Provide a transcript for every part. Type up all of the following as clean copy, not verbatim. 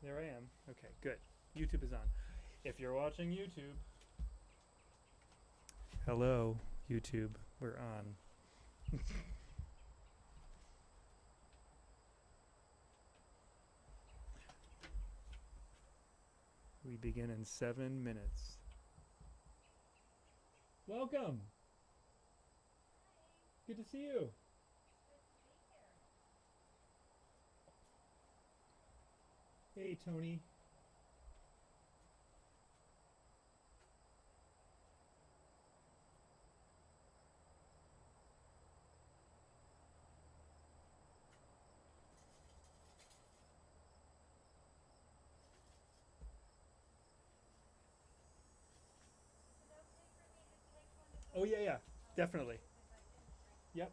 There I am. Okay, good. YouTube is on. If you're watching YouTube, hello, YouTube. We're on. We begin in 7 minutes. Welcome. Good to see you. Hey, Tony. Oh, yeah, definitely. Yep.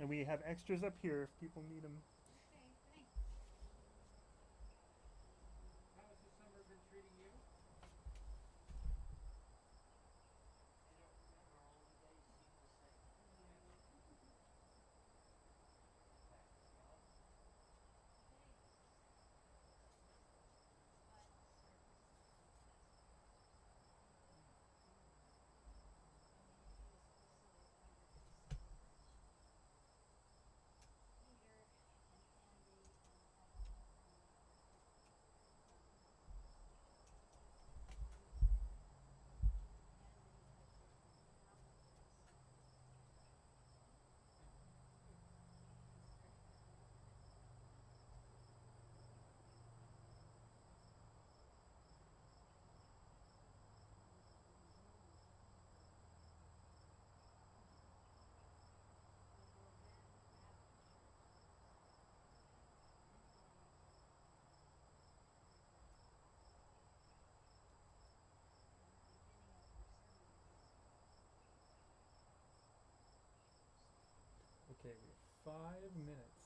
And we have extras up here if people need them. Okay, thanks. How has the summer been treating you? I don't remember. All the days seem the same. Back to the office. Okay, we have 5 minutes.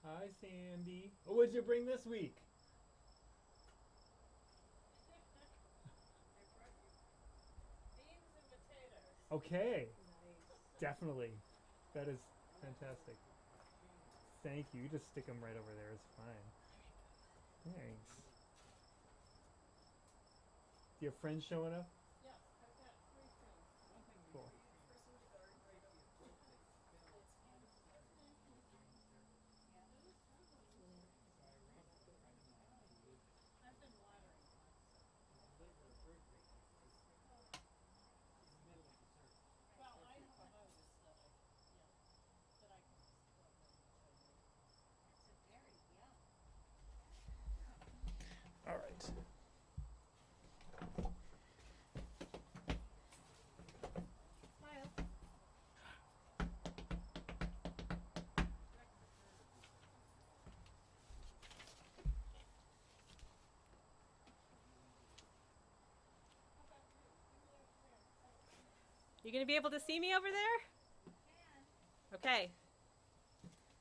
Hi, Sandy. Oh, what'd you bring this week? I brought you beans and potatoes. Okay, Nice. definitely. That is fantastic. Thank you. You just stick them right over there. It's fine. Thanks. Do you have friends showing up? Yes, I've got 3 friends. One thing we Cool. appreciate Person with a is garden the right great over. work that Bill It's beautiful. does in community service. Yeah. So I arranged with a friend of mine who lives I've been watering lots, so. to deliver a bird feeder Oh. in the middle of the service. Well, I have a hose that I can just plug in which I do. It's a berry, yeah. All right. Smile. You gonna be able to see me over there? Can. Okay.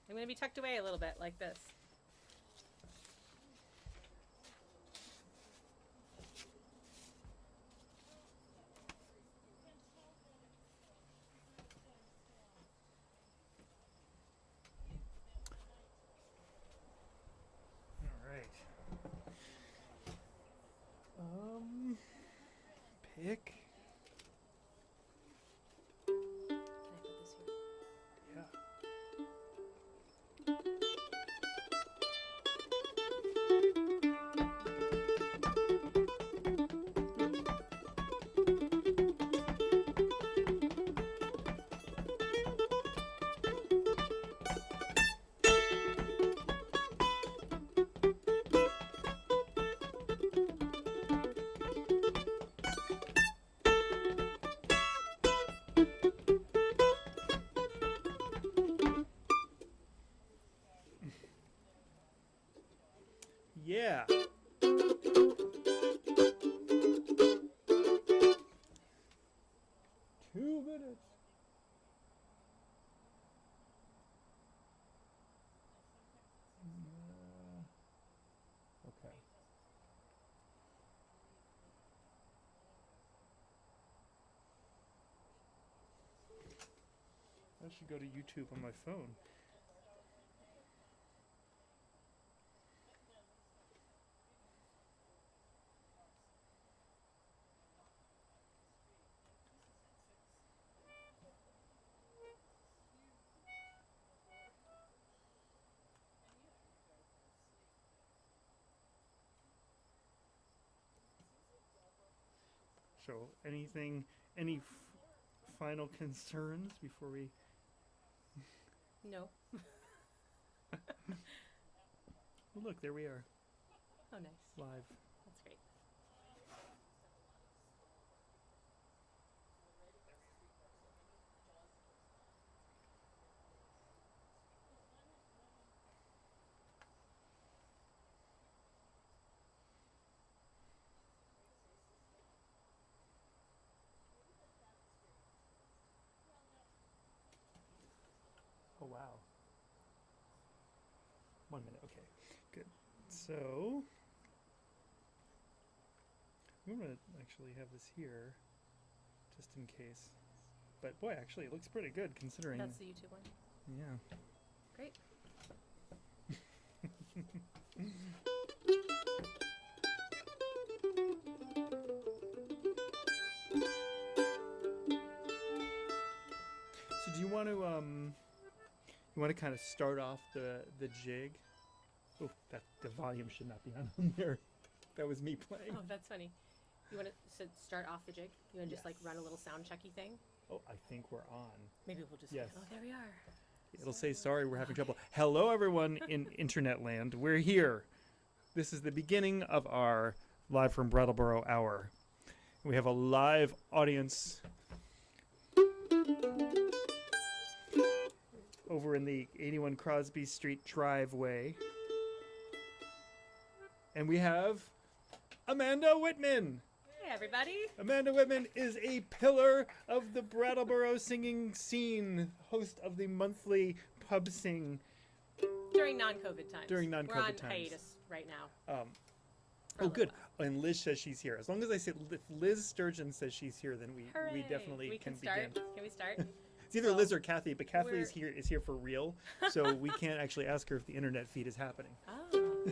I'm gonna be tucked away a little bit like this. All right. Pick. Can I put this should go to YouTube on my phone. So, any final concerns before we? No. Well, look, there we are, Oh, nice. live. That's great. Oh wow. 1 minute. Okay, good. So I'm gonna actually have this here, just in case. But boy, actually, it looks pretty good considering. That's the YouTube one. Yeah. Great. So do you want to kind of start off the jig? Oh, that the volume should not be on there. That was me playing. Oh, that's funny. You want to start off the jig? You want to just like Yes. run a little sound checky thing? Oh, I think we're on. Maybe we'll just. Yes. Oh, there we are. It'll say, sorry, we're having trouble. Hello, everyone in internet land. We're here. This is the beginning of our Live from Brattleboro hour. We have a live audience over in the 81 Crosby Street driveway. And we have Amanda Wiman. Hey, everybody. Amanda Wiman is a pillar of the Brattleboro singing scene, host of the monthly pub sing. During non-COVID times. During We're non-COVID on times. hiatus right now. For a Oh, little good. while. And Liz says she's here. As long as I say, if Liz Sturgeon says she's here, then we Hooray. definitely we can start. begin. Can we start? It's either So, Liz or Kathy, but Kathy we're- is here for real, so we can't actually ask her if the internet feed is happening. Oh.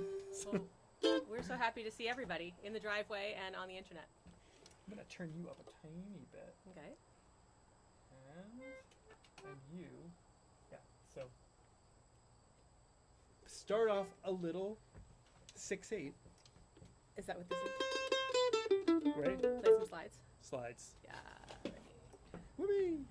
Well, we're so happy to see everybody in the driveway and on the internet. I'm gonna turn you up a tiny bit, Okay. and you, yeah. So start off a little 6/8, Is that what this is? right? Play some slides. Slides. Yeah. Whoopee!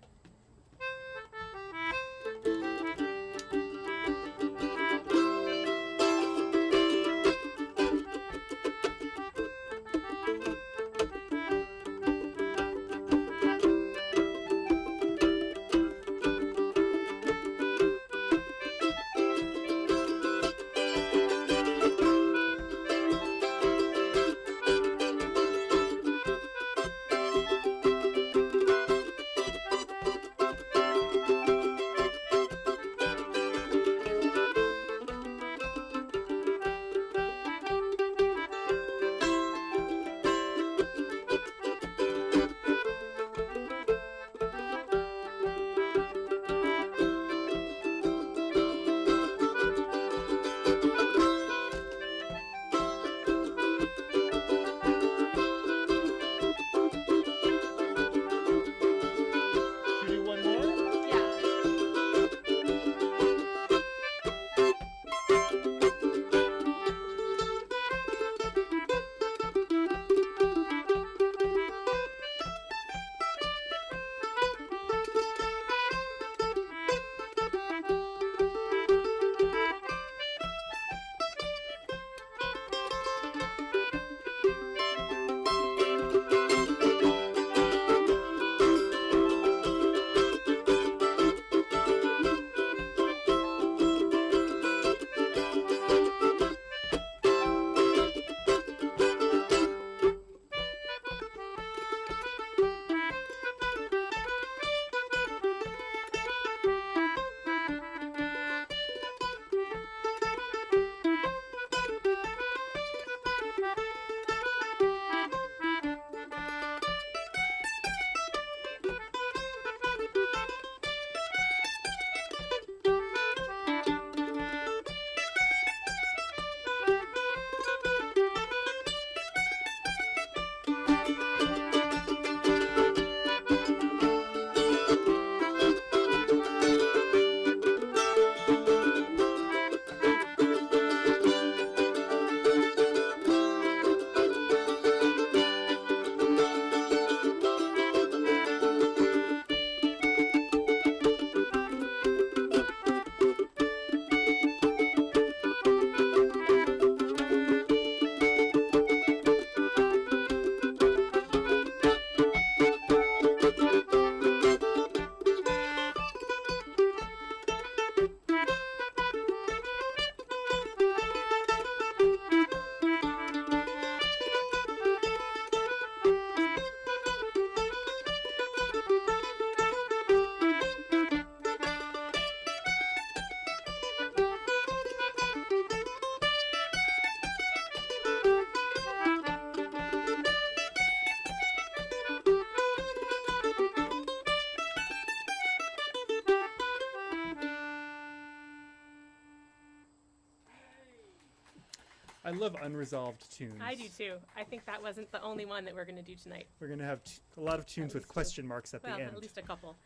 I love unresolved tunes. I do too. I think that wasn't the only one that we're going to do tonight. We're going to have a lot of tunes with least two. question marks at Well, the end. at least a couple.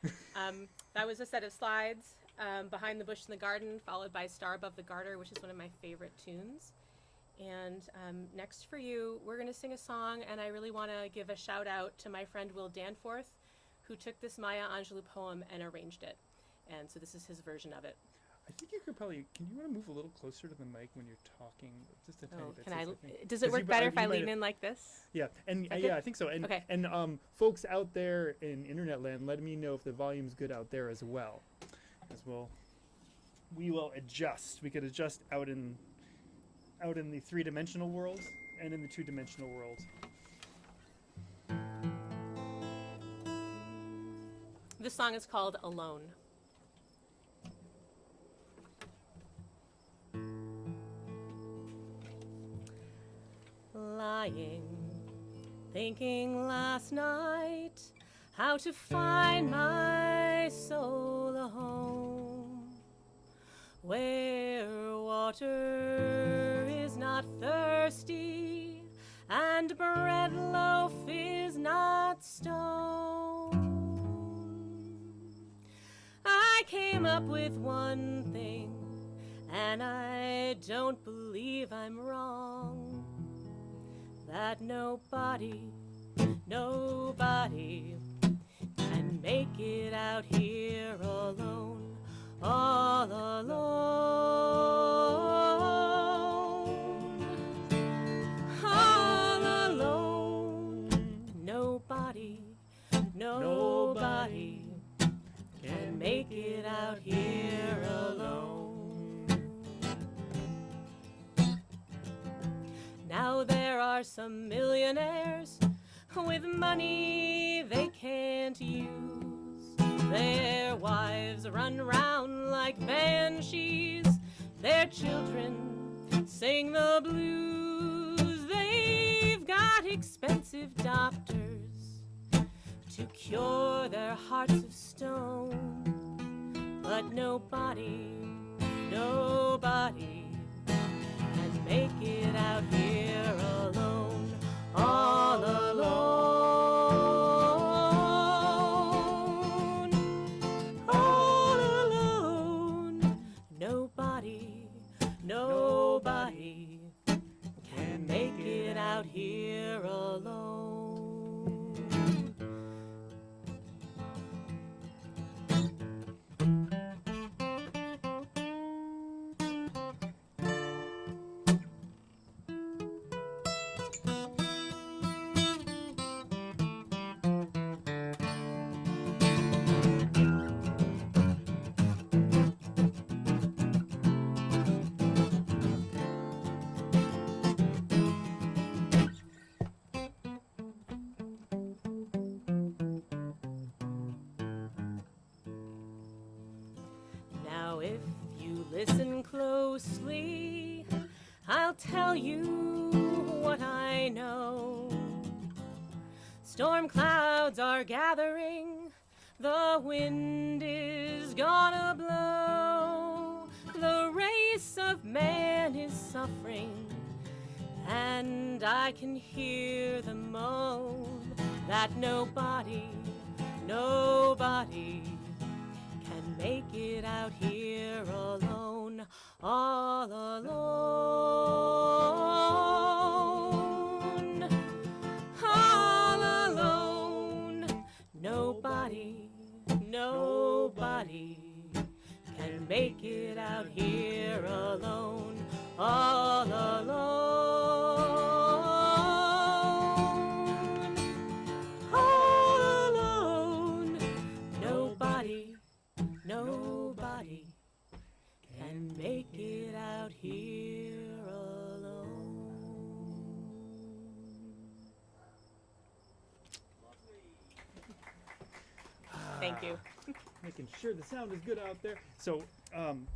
That was a set of slides, Behind the Bush in the Garden, followed by Star Above the Garter, which is one of my favorite tunes. And next for you, we're going to sing a song, and I really want to give a shout out to my friend Will Danforth, who took this Maya Angelou poem and arranged it. And so this is his version of it. I think you could probably. Can you want to move a little closer to the mic when you're talking? Just a tiny bit. Can I? think. Does it 'Cause work you- better if you I might lean have- in like this? Yeah, and That yeah, good? I think so. And Okay. and folks out there in internet land, let me know if the volume's good out there as well, as well. We will adjust. We could adjust out in the three-dimensional world and in the two-dimensional world. This song is called Alone. Lying, thinking last night how to find my soul a home where water is not thirsty and bread loaf is not stone. I came up with one thing, and I don't believe I'm wrong. That nobody can make it out here alone, all alone, all alone. Nobody can make it out here alone. Now there are some millionaires with money they can't use. Their wives run around like banshees. Their children sing the blues. They've got expensive doctors to cure their hearts of stone. But nobody can make it out here alone, all alone, all alone. Nobody can make it out here alone. Now if you listen closely, I'll tell you what I know. Storm clouds are gathering, the wind is gonna blow. The race of man is suffering, and I can hear the moan that nobody can make it out here alone, all alone, all alone. Nobody can make it out here alone, all alone, all alone. Nobody can make it out here alone. Thank you. Making sure the sound is good out there. So I'm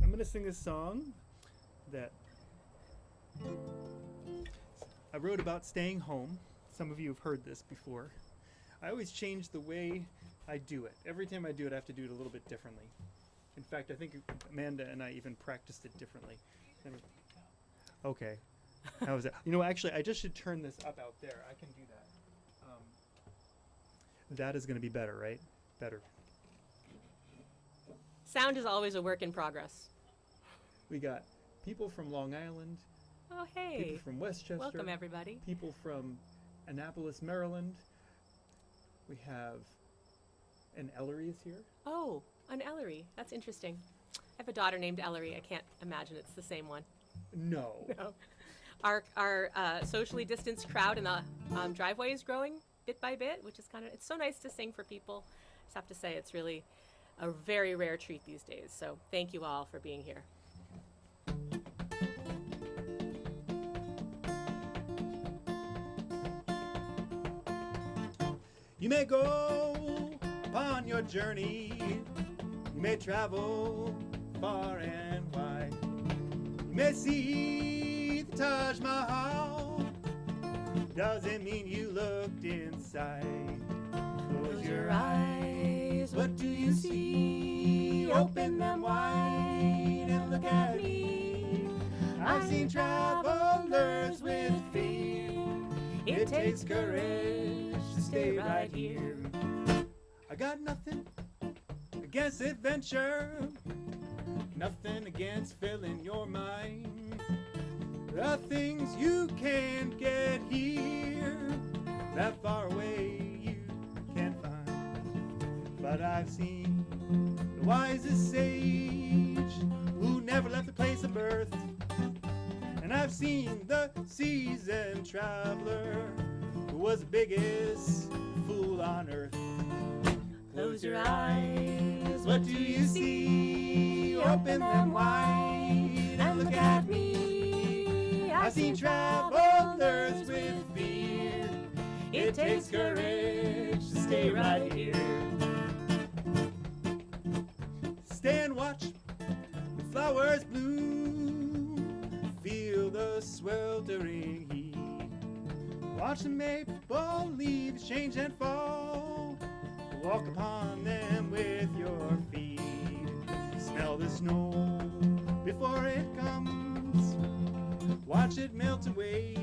going to sing this song that I wrote about staying home. Some of you have heard this before. I always change the way I do it. Every time I do it, I have to do it a little bit differently. In fact, I think Amanda and I even practiced it differently. Okay. How was that? You know, actually, I just should turn this up out there. I can do that. That is going to be better, right? Better. Sound is always a work in progress. We got people from Long Island, Oh, people hey. from Westchester, Welcome, everybody. people from Annapolis, Maryland. We have an Ellery is here. Oh, an Ellery. That's interesting. I have a daughter named Ellery. I can't imagine it's the same one. No. No. Our socially distanced crowd in the driveway is growing bit by bit, which is it's so nice to sing for people. I just have to say it's really a very rare treat these days. So thank you all for being here. You may go upon your journey. You may travel far and wide. You may see the Taj Mahal. Doesn't mean you looked inside. Close your eyes. What do you see? Open them wide and look at me. I've seen travelers with fear. It takes courage to stay right here. I got nothing against adventure, nothing against filling your mind. The things you can't get here, that far away you can't find. But I've seen the wisest sage who never left the place of birth. And I've seen the seasoned traveler who was the biggest fool on earth. Close your eyes, what do you see? Open them wide and look at me. I've seen travelers with fear. It takes courage to stay right here. Stay and watch the flowers bloom. Feel the sweltering heat. Watch the maple leaves change and fall. Walk upon them with your feet. Smell the snow before it comes. Watch it melt away.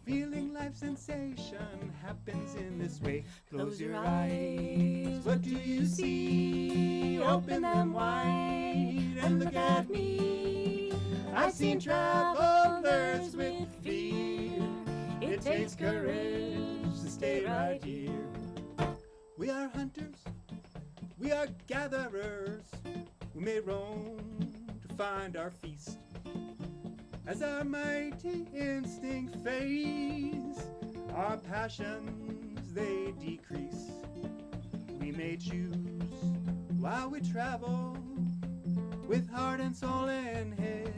Feeling life sensation happens in this way. Close your eyes. What do you see? Open them wide and look at me. I've seen travelers with fear. It takes courage to stay right here. We are hunters, we are gatherers. We may roam to find our feast. As our mighty instinct fades, our passions they decrease. We may choose while we travel with heart and soul and head,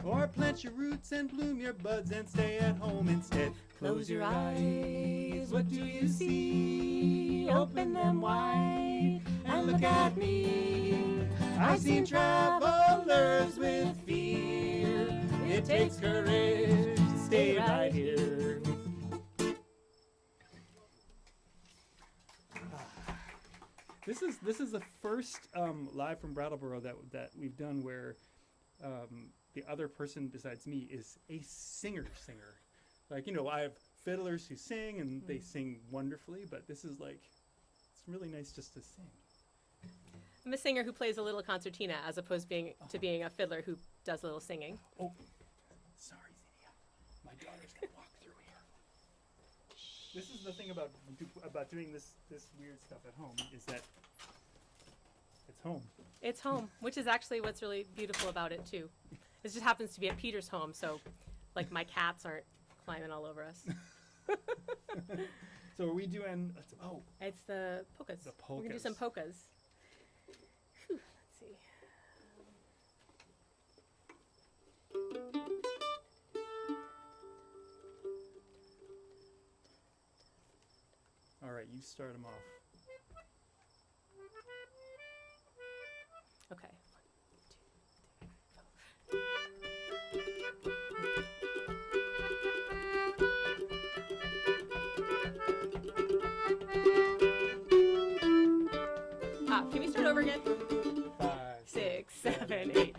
or plant your roots and bloom your buds and stay at home instead. Close your eyes, what do you see? Open them wide and look at me. I've seen travelers with fear. It takes courage to stay right here. This is the first live from Brattleboro that we've done where the other person besides me is a singer. Like, you know, I have fiddlers who sing and they sing wonderfully, but this is like, it's really nice just to sing. I'm a singer who plays a little concertina as opposed to being a fiddler who does a little singing. Oh, sorry, Xenia. My daughter's gonna walk through here. This is the thing about doing this weird stuff at home is that it's home. It's home, which is actually what's really beautiful about it too. This just happens to be at Peter's home, so like my cats aren't climbing all over us. So are we doing? It's the polkas. The We're gonna do some polkas. Whew, let's see. All right, you start them off. Okay. Can we start over again? 5, 6, 7, 8.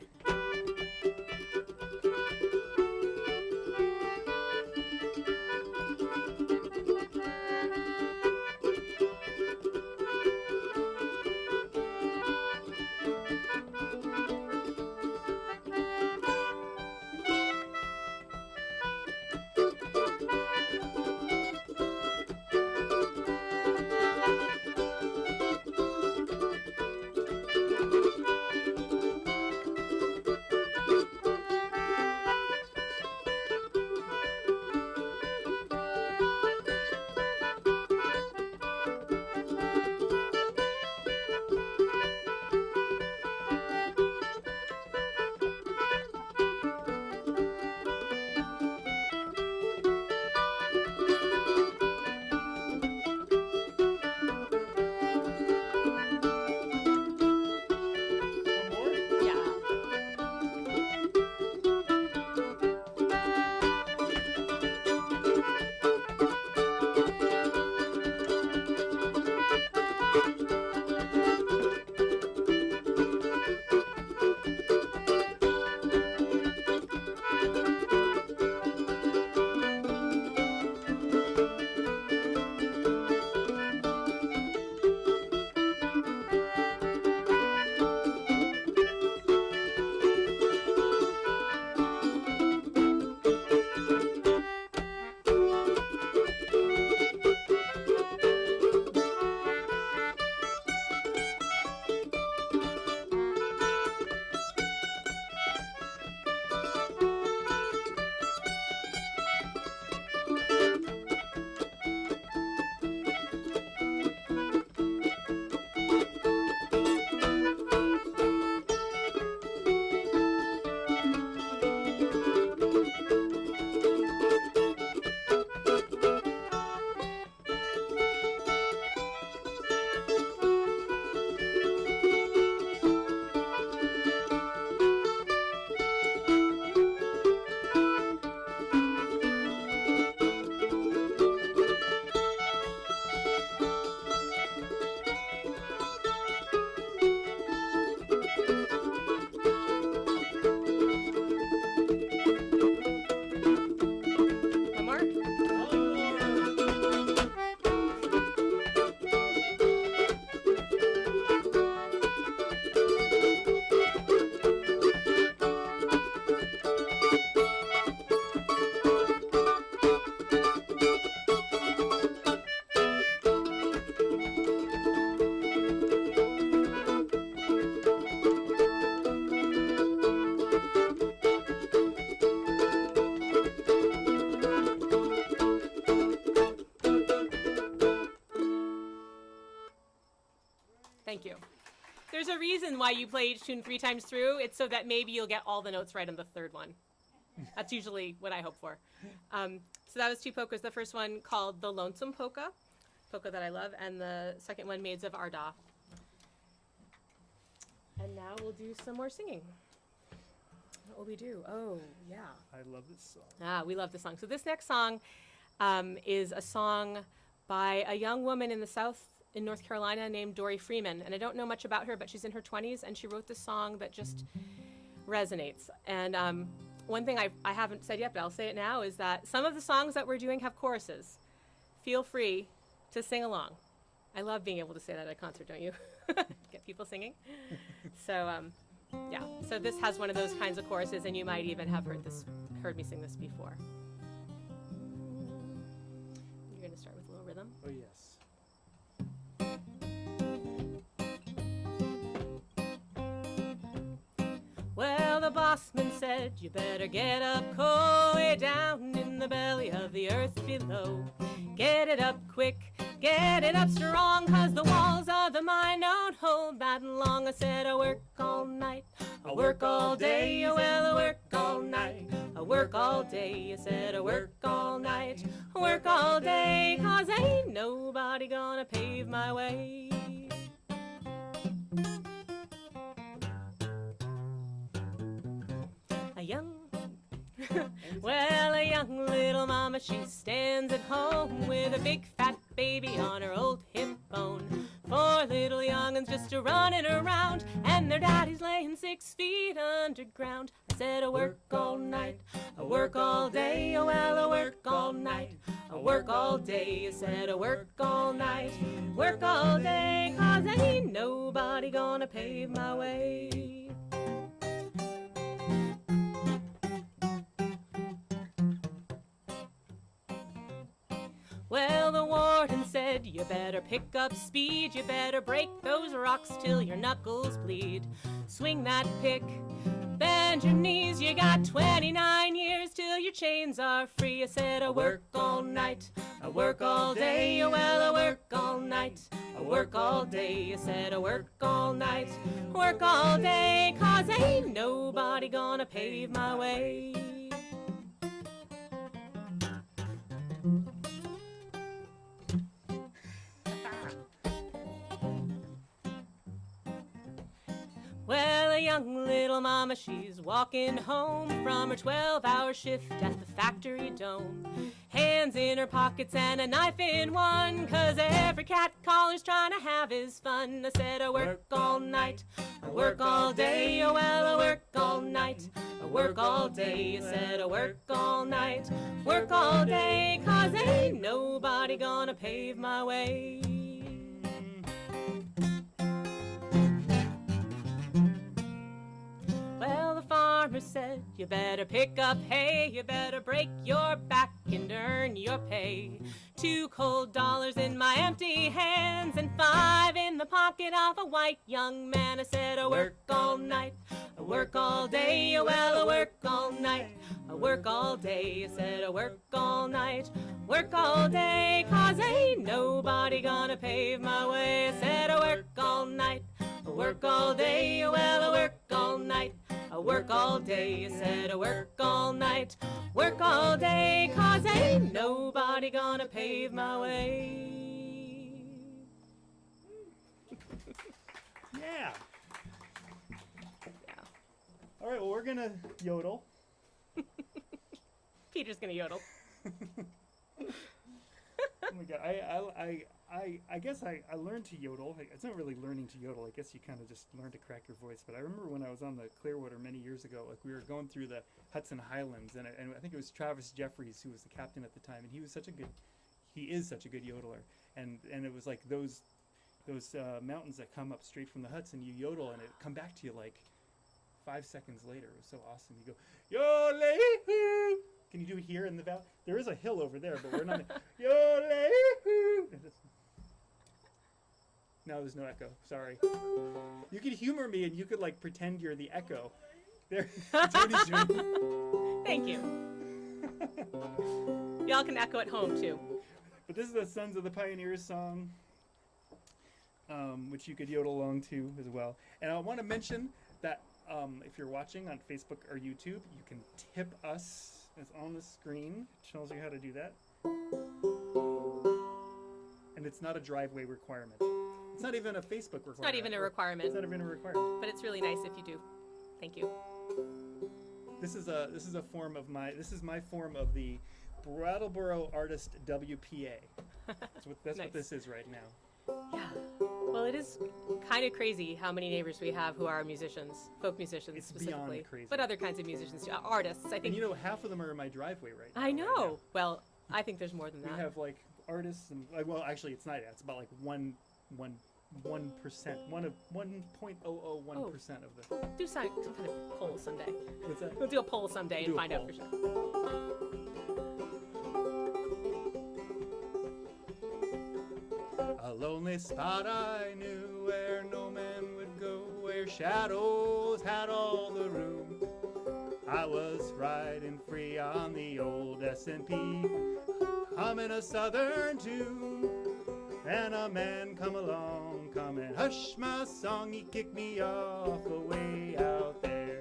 Thank you. There's a reason why you play each tune 3 times through. It's so that maybe you'll get all the notes right on the third one. That's usually what I hope for. So that was 2 polkas. The first one called The Lonesome Polka that I love, and the second one, Maids of Arda. And now we'll do some more singing. What will we do? Oh, yeah. I love this song. Ah, we love this song. So this next song is a song by a young woman in the South in North Carolina named Dory Freeman. And I don't know much about her, but she's in her 20s, and she wrote this song that just resonates. And one thing I haven't said yet, but I'll say it now, is that some of the songs that we're doing have choruses. Feel free to sing along. I love being able to say that at a concert, don't you? Get people singing. So, yeah. So this has one of those kinds of choruses, and you might even have heard me sing this before. You're going to start with a little rhythm. Oh, yes. Well, the bossman said, you better get up coal, way down in the belly of the earth below. Get it up quick, get it up strong, 'cause the walls of the mine don't hold that long. I said, I work all night, I work all day, well, I work all night, I work all day. I said, I work all night, I work all day, 'cause ain't nobody gonna pave my way. Well, a young little mama, she stands at home with a big fat baby on her old hip bone. 4 little young'uns just a running around, and their daddy's laying 6 feet underground. I said, I work all night, I work all day, oh well, I work all night, I work all day. I said, I work all night, work all day, 'cause ain't nobody gonna pave my way. Well, the warden said, you better pick up speed, you better break those rocks till your knuckles bleed. Swing that pick, bend your knees, you got 29 years till your chains are free. I said, I work all night, I work all day, oh well, I work all night, I work all day. I said, I work all night, work all day, 'cause ain't nobody gonna pave my way. Well, a young little mama, she's walking home from her 12-hour shift at the factory dome. Hands in her pockets and a knife in one, 'cause every cat caller's trying to have his fun. I said, I work all night, I work all day, oh well, I work all night, I work all day. I said, I work all night, work all day, 'cause ain't nobody gonna pave my way. Well, the farmer said, you better pick up hay, you better break your back and earn your pay. 2 cold dollars in my empty hands and 5 in the pocket of a white young man. I said, I work all night, I work all day, oh well, I work all night, I work all day. I said, I work all night, work all day, 'cause ain't nobody gonna pave my way. I said, I work all night, I work all day, oh well, I work all night, I work all day. I said, I work all night, work all day, 'cause ain't nobody gonna pave my way. Yeah. Yeah. All right, well, we're going to yodel. Peter's gonna yodel. Oh my God. I guess I learned to yodel. It's not really learning to yodel. I guess you kind of just learn to crack your voice. But I remember when I was on the Clearwater many years ago, like we were going through the Hudson Highlands, and I think it was Travis Jeffries who was the captain at the time, and he is such a good yodeler. And it was like those mountains that come up straight from the Hudson, you yodel, and it come back to you like 5 seconds later. It was so awesome. You go, yodel. Can you do it here in the valley? There is a hill over there, but we're not. Yodel. No, there's no echo. Sorry. You could humor me, and you could like pretend you're the echo. There, Jody's doing. Thank you. Y'all can echo at home too. But this is the Sons of the Pioneers song which you could yodel along to as well. And I want to mention that if you're watching on Facebook or YouTube, you can tip us. It's on the screen. It tells you how to do that. And it's not a driveway requirement. It's not even a Facebook requirement. It's not even a requirement, It's not even a requirement. but it's really nice if you do. Thank you. This is a form of my form of the Brattleboro Artist WPA. That's Nice. what this is right now. Yeah. Well, it is kind of crazy how many neighbors we have who are musicians, folk musicians It's specifically, beyond crazy. but other kinds of musicians too. Artists, I And think. you know, half of them are in my driveway right now. I right know. now. Well, I think there's more than We that. have like artists and well, actually, it's not. It's about like 1%, 1.001% of the. Do some kind of poll someday. What's that? We'll do a poll someday Do and a find out poll. for sure. A lonely spot I knew where no man would go, where shadows had all the room. I was riding free on the old S&P, humming a southern tune. And a man come along, come and hush my song. He kicked me off away out there.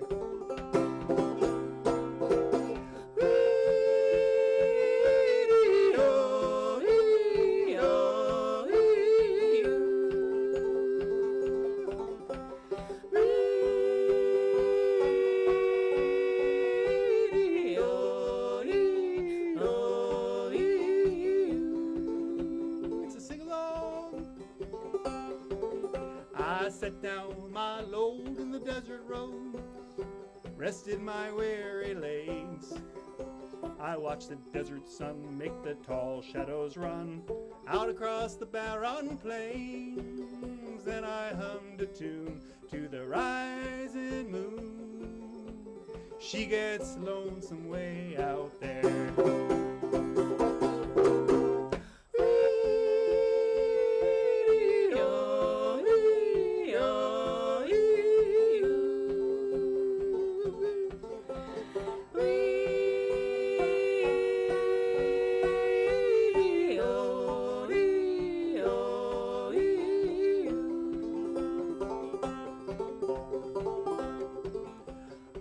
It's a sing-along. I set down my load in the desert road, rested my weary legs. I watched the desert sun make the tall shadows run out across the barren plains. Then I hummed a tune to the rising moon. She gets lonesome way out there.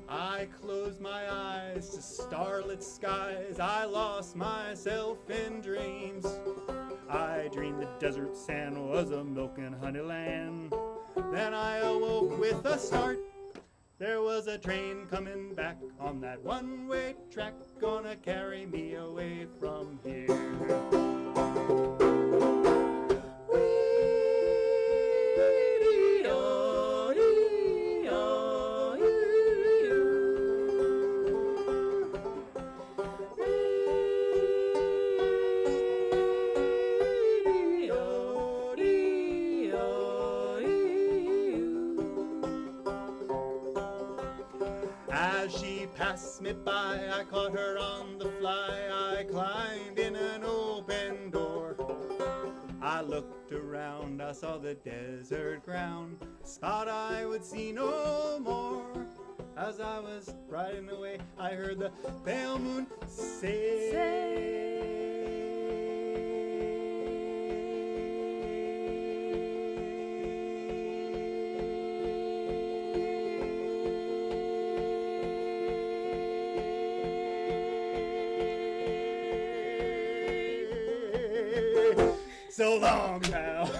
I closed my eyes to starlit skies. I lost myself in dreams. I dreamed the desert sand was a milk and honey land. Then I awoke with a start. There was a train coming back on that one-way track, gonna carry me away from here. As she passed me by, I caught her on the fly. I climbed in an open door. I looked around, I saw the desert ground, spot I would see no more. As I was riding away, I heard the pale moon say, so long, pal.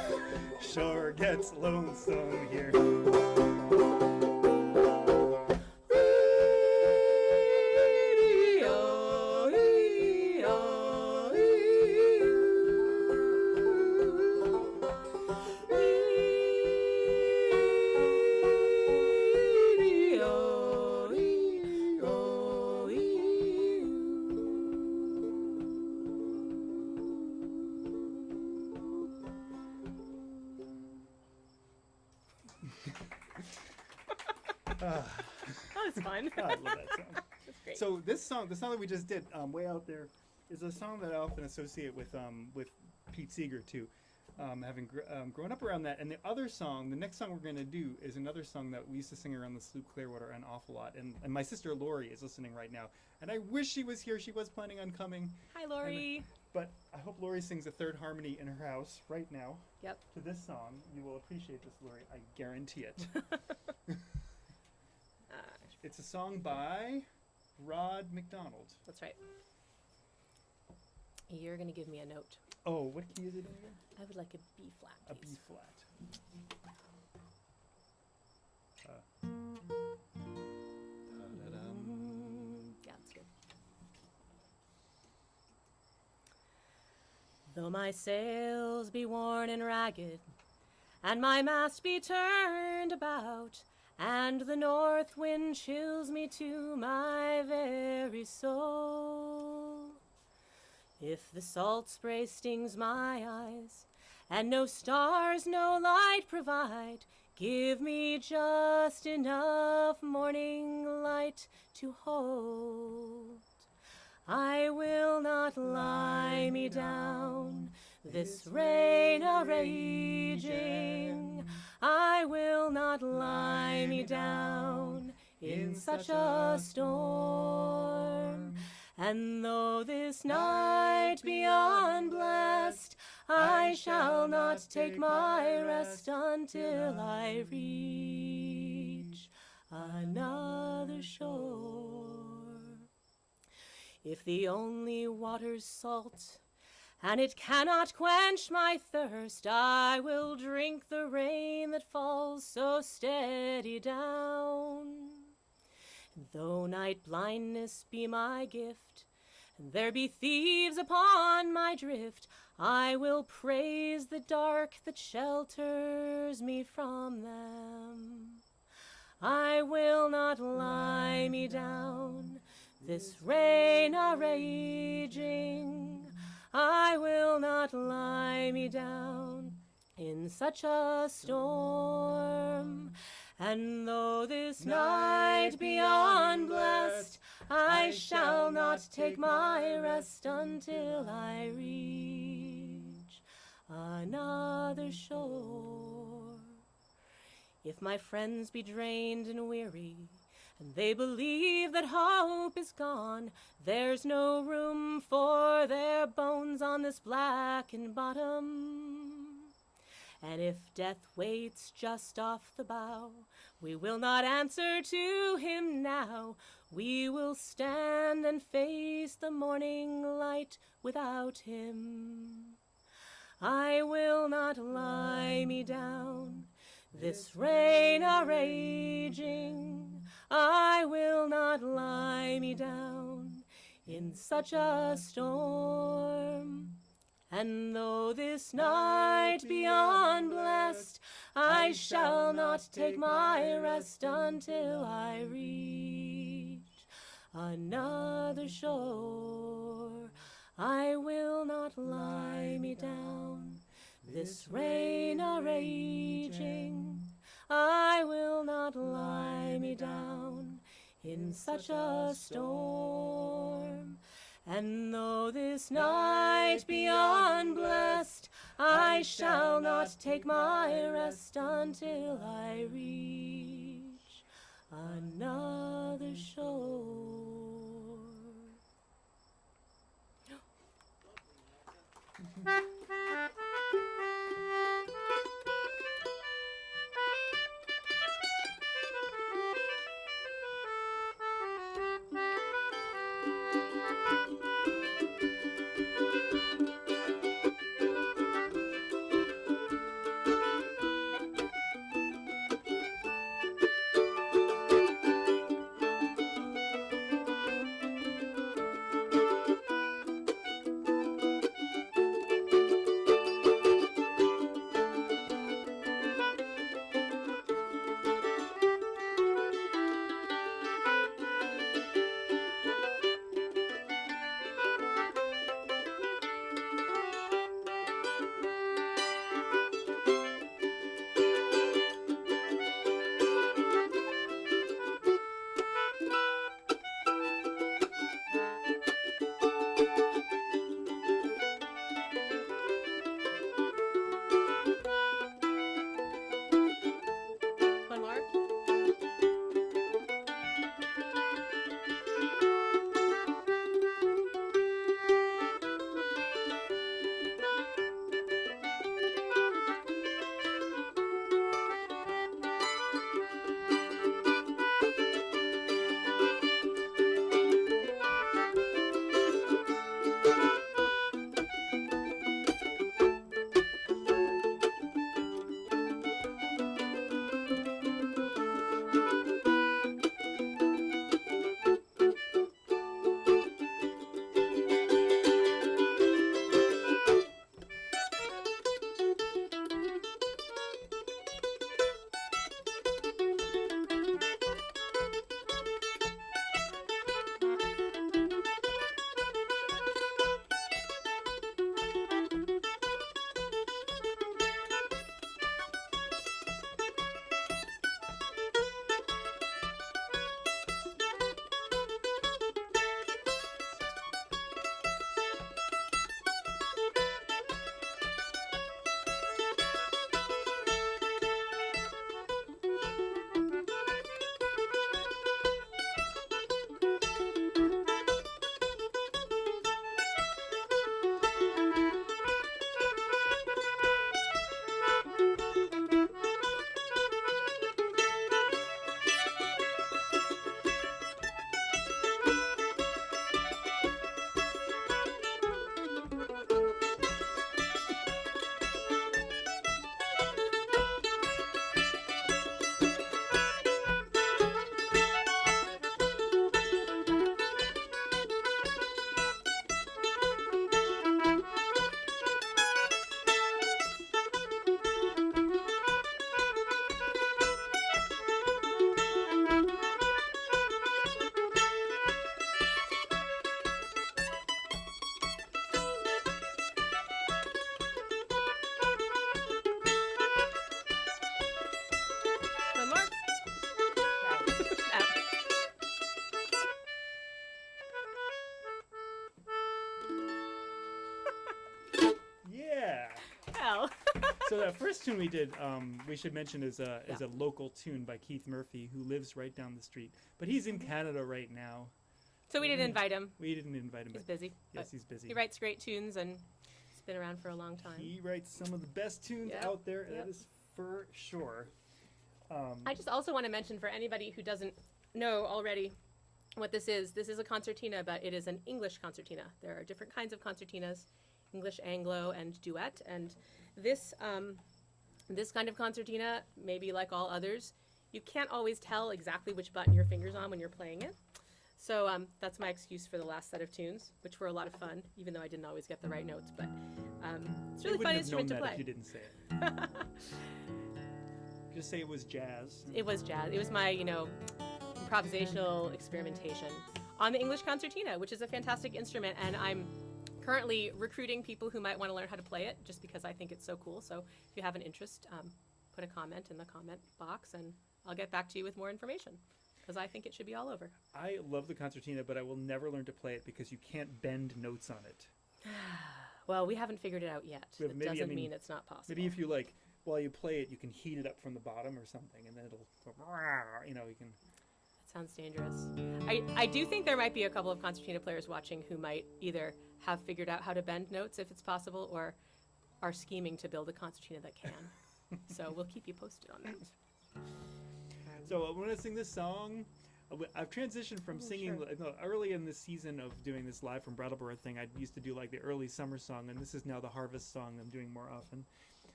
Sure gets lonesome here. That was fun. I love that song. That's great. So the song that we just did, "Way Out There," is a song that I often associate with Pete Seeger too, having grown up around that. And the other song, the next song we're going to do, is another song that we used to sing around the Sloop Clearwater an awful lot. And my sister Lori is listening right now, and I wish she was here. She was planning on coming, Hi, Lori. But I hope Lori sings a third harmony in her house right now Yep. to this song. You will appreciate this, Lori. I guarantee it. It's a song by Rod McDonald. That's right. You're going to give me a note. Oh, what key is it in again? I would like a B flat, A please. B flat. Yeah, that's good. Though my sails be worn and ragged, and my mast be turned about, and the north wind chills me to my very soul, if the salt spray stings my eyes, and no stars, no light provide, give me just enough morning light to hold. I will not lie me down, this rain a-raging. I will not lie me down in such a storm. And though this night be unblessed, I shall not take my rest until I reach another shore. If the only water's salt, and it cannot quench my thirst, I will drink the rain that falls so steady down. Though night blindness be my gift, and there be thieves upon my drift, I will praise the dark that shelters me from them. I will not lie me down, this rain a-raging. I will not lie me down in such a storm. And though this night be unblessed, I shall not take my rest until I reach another shore. If my friends be drained and weary, and they believe that hope is gone, there's no room for their bones on this blackened bottom. And if death waits just off the bow, we will not answer to him now. We will stand and face the morning light without him. I will not lie me down, this rain a-raging. I will not lie me down in such a storm. And though this night be unblessed, I shall not take my rest until I reach another shore. I will not lie me down, this rain a-raging. I will not lie me down in such a storm. And though this night be unblessed, I shall not take my rest until I reach another shore. So that first tune we did, we should mention is a local tune by Keith Murphy, who lives right down the street, but he's in Canada right now. So we didn't invite him. We didn't invite him. He's but busy. Yes, but he's busy. He writes great tunes and he's been around for a long time. He writes some of the best tunes Yep, out there. yep. That is for sure. I just also want to mention for anybody who doesn't know already what this is a concertina, but it is an English concertina. There are different kinds of concertinas, English, Anglo, and duet. And this kind of concertina, maybe like all others, you can't always tell exactly which button your finger's on when you're playing it. So that's my excuse for the last set of tunes, which were a lot of fun, even though I didn't always get the right notes. But it's a really fun instrument to play. If you didn't say it. Just say it was jazz. It was jazz. It was my, improvisational experimentation on the English concertina, which is a fantastic instrument, and I'm currently recruiting people who might want to learn how to play it just because I think it's so cool. So if you have an interest, put a comment in the comment box and I'll get back to you with more information because I think it should be all over. I love the concertina, but I will never learn to play it because you can't bend notes on it. Well, we haven't figured it out yet. Well, It maybe- doesn't I mean, mean it's not possible. Maybe if you while you play it, you can heat it up from the bottom or something, and then it'll go, you can. That sounds dangerous. I do think there might be a couple of concertina players watching who might either have figured out how to bend notes if it's possible or are scheming to build a concertina that can. So we'll keep you posted on that. So I'm going to sing this song. I've transitioned from singing early in the season of doing this live from Brattleboro thing. I used to do the early summer song, and this is now the harvest song I'm doing more often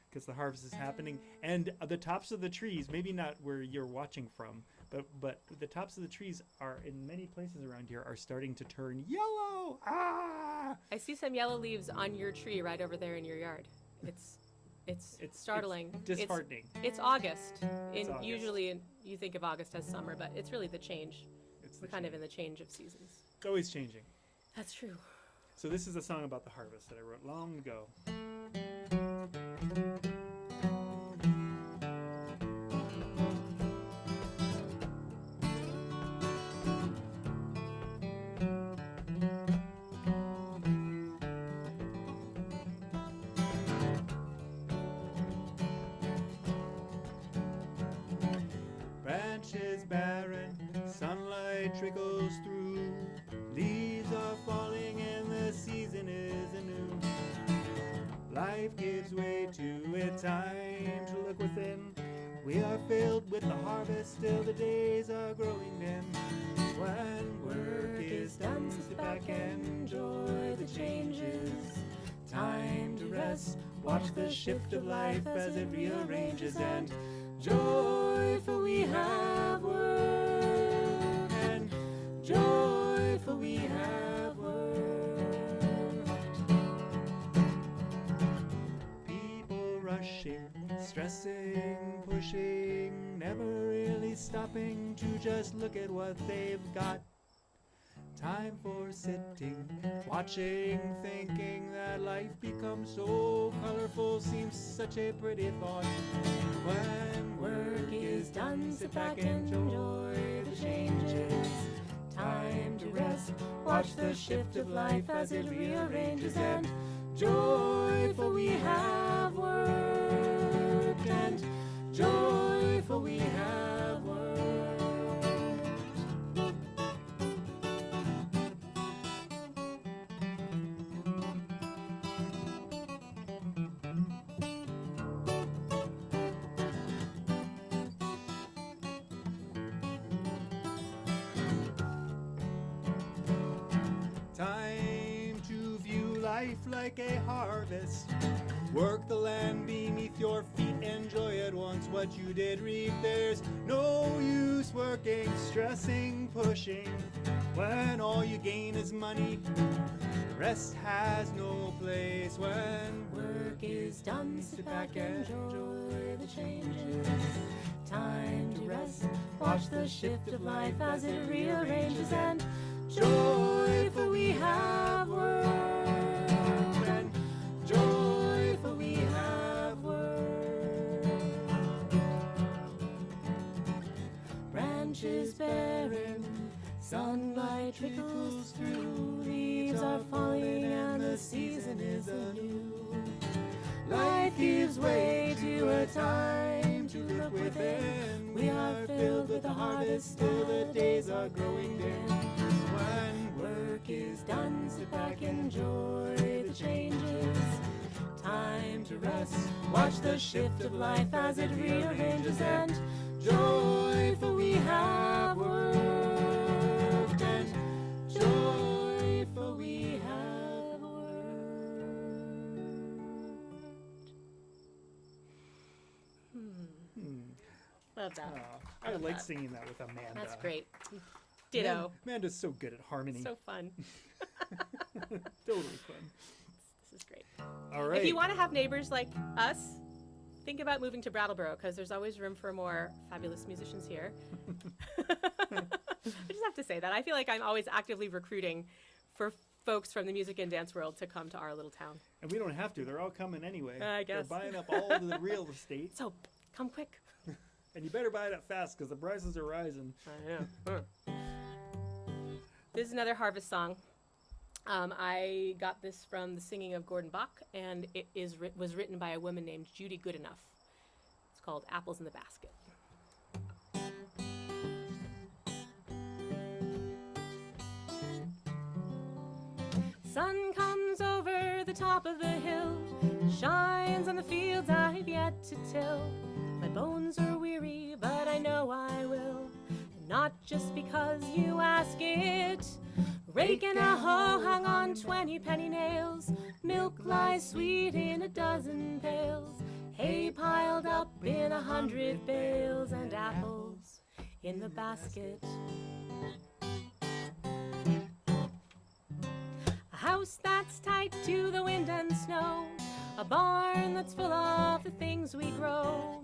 because the harvest is happening. And the tops of the trees, maybe not where you're watching from, but the tops of the trees are in many places around here are starting to turn yellow. Ah! I see some yellow leaves on your tree right over there in your yard. It's startling. It's disheartening. It's August. It's August. Usually you think of August as summer, but it's really the change. It's We're kind of in the change of seasons. It's always changing. That's true. So this is a song about the harvest that I wrote long ago. Branches barren, sunlight trickles through, leaves are falling and the season is anew. Life gives way to it, time to look within. We are filled with the harvest, still the days are growing dim. When work is done, sit back and enjoy the changes. Time to rest, watch the shift of life as it rearranges, and joyful we have worked, and joyful we have worked. People rushing, stressing, pushing, never really stopping to just look at what they've got. Time for sitting, watching, thinking that life becomes so colorful seems such a pretty thought. When work is done, sit back and enjoy the changes. Time to rest, watch the shift of life as it rearranges, and joyful we have worked, and joyful we have worked. Time to view life like a harvest. Work the land beneath your feet, enjoy at once what you did reap. There's no use working, stressing, pushing, when all you gain is money. Rest has no place. When work is done, sit back and enjoy the changes. Time to rest, watch the shift of life as it rearranges, and joyful we have worked, and joyful we have worked. Branches barren, sunlight trickles through, leaves are falling and the season is anew. Life life gives way to a time to look within. We are filled with a harvest, till the days are growing dim. When work is done, sit back, enjoy the changes. Time to rest, watch the shift of life as it rearranges, and joyful we have worked, and joyful we have Love that. I love like that. singing that with Amanda. That's great. Ditto. Amanda's so good at harmony. So fun. Totally fun. This is great. All right. If you want to have neighbors like us, think about moving to Brattleboro, because there's always room for more fabulous musicians here. I just have to say that. I feel like I'm always actively recruiting for folks from the music and dance world to come to our little town. And we don't have to. They're all coming anyway. I guess. They're buying up all of the real estate. So come quick. And you better buy it up fast because the prices are rising. I know. This is another harvest song. I got this from the singing of Gordon Bach, and it was written by a woman named Judy Goodenough. It's called Apples in the Basket. Sun comes over the top of the hill, shines on the fields I've yet to till. My bones are weary, but I know I will, and not just because you ask it. Rake and a hoe hung on 20 penny nails, milk lies sweet in a dozen pails, hay piled up in 100 bales, and apples in the basket. A house that's tight to the wind and snow, a barn that's full of the things we grow.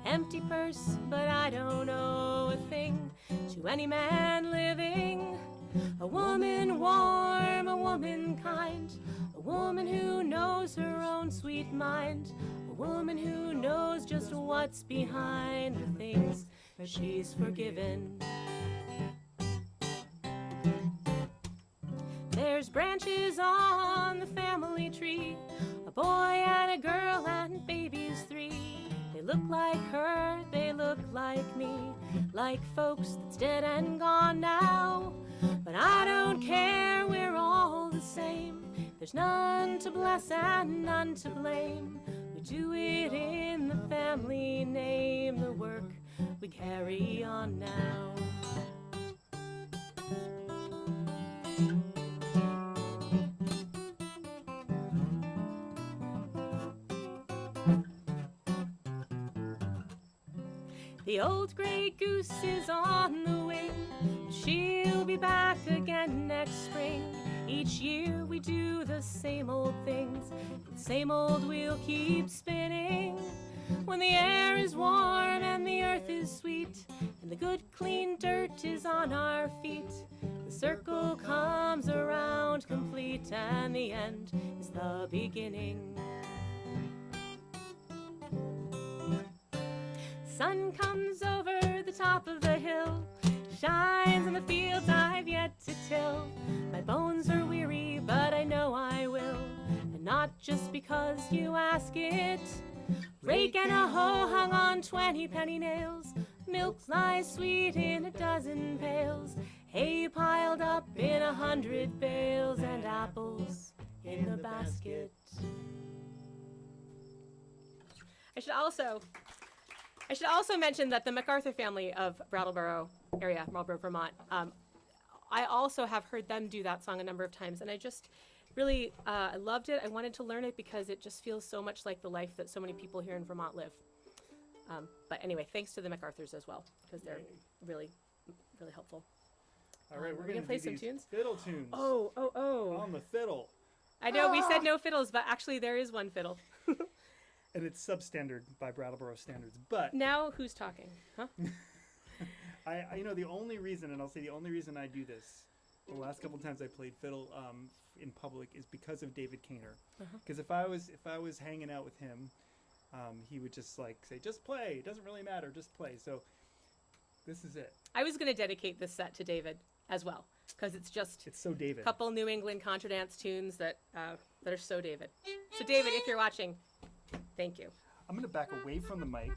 Empty purse, but I don't owe a thing to any man living. A woman warm, a woman kind, a woman who knows her own sweet mind, a woman who knows just what's behind the things that she's forgiven. There's branches on the family tree, a boy and a girl and babies 3. They look like her, they look like me, like folks that's dead and gone now. But I don't care, we're all the same. There's none to bless and none to blame. We do it in the family name, the work we carry on now. The old gray goose is on the wing. She'll be back again next spring. Each year we do the same old things. The same old wheel keeps spinning. When the air is warm and the earth is sweet, and the good clean dirt is on our feet, the circle comes around complete, and the end is the beginning. Sun comes over the top of the hill, shines on the fields I've yet to till. My bones are weary, but I know I will, and not just because you ask it. Rake and a hoe hung on 20 penny nails, milk lies sweet in a dozen pails, hay piled up in 100 bales, and apples in the basket. I should also mention that the MacArthur family of Brattleboro area, Marlborough, Vermont, I also have heard them do that song a number of times, and I just really I loved it. I wanted to learn it because it just feels so much like the life that so many people here in Vermont live. But anyway, thanks to the MacArthurs as well, because they're really, really helpful. All right, we're gonna gonna play do some these tunes. Fiddle tunes. Oh. On the fiddle. I know we said no fiddles, but actually there is one fiddle. And it's substandard by Brattleboro standards. But Now who's talking? Huh? I the only reason, and I'll say the only reason I do this, the last couple of times I played fiddle in public is because of David Kaner. Because if I was hanging out with him, he would just like say, just play. It doesn't really matter. Just play. So this is it. I was going to dedicate this set to David as well, because it's just It's so David. a couple New England contra dance tunes that are so David. So David, if you're watching, Thank you. I'm going to back away from the mic.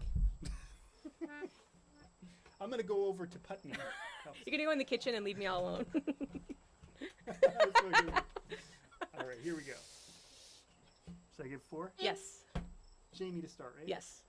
I'm going to go over to Putney. You're going to go in the kitchen and leave me all alone. All right, here we go. Should I give 4? Yes. Jamie to start, right? Yes.